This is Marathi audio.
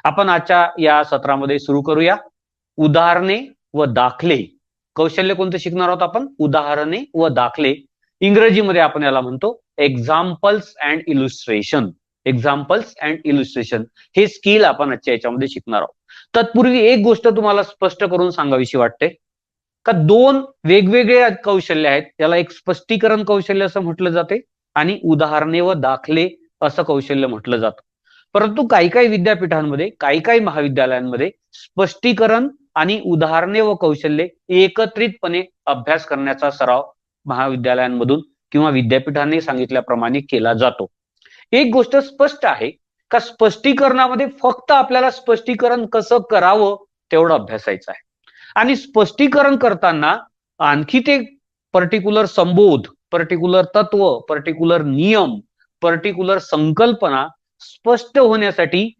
आपण आजच्या या सत्रामध्ये सुरू करूया. उदाहरणे व दाखले. कौशल्य कोणतं शिकणार आहोत आपण? उदाहरणे व दाखले. इंग्रजीमध्ये आपण याला म्हणतो examples and illustration. Examples and illustration हे स्किल आपण आजच्या याच्यामध्ये शिकणार आहोत. तत्पूर्वी एक गोष्ट तुम्हाला स्पष्ट करून सांगावीशी वाटते का दोन वेगवेगळे कौशल्य आहेत. त्याला एक स्पष्टीकरण कौशल्य असं म्हटलं जाते आणि उदाहरणे व दाखले असं कौशल्य म्हटलं जातं. परंतु काही विद्यापीठांमध्ये काही महाविद्यालयांमध्ये स्पष्टीकरण आणि उदाहरणे व कौशल्य एकत्रितपणे अभ्यास करण्याचा सराव महाविद्यालयांमधून किंवा विद्यापीठांनी सांगितल्याप्रमाणे केला जातो. एक गोष्ट स्पष्ट आहे का स्पष्टीकरणामध्ये फक्त आपल्याला स्पष्टीकरण कसं करावं तेवढं अभ्यासायचं आहे आणि स्पष्टीकरण करताना आणखी ते पर्टिक्युलर संबोध, पर्टिक्युलर तत्व, पर्टिक्युलर नियम, पर्टिक्युलर संकल्पना स्पष्ट होण्यासाठी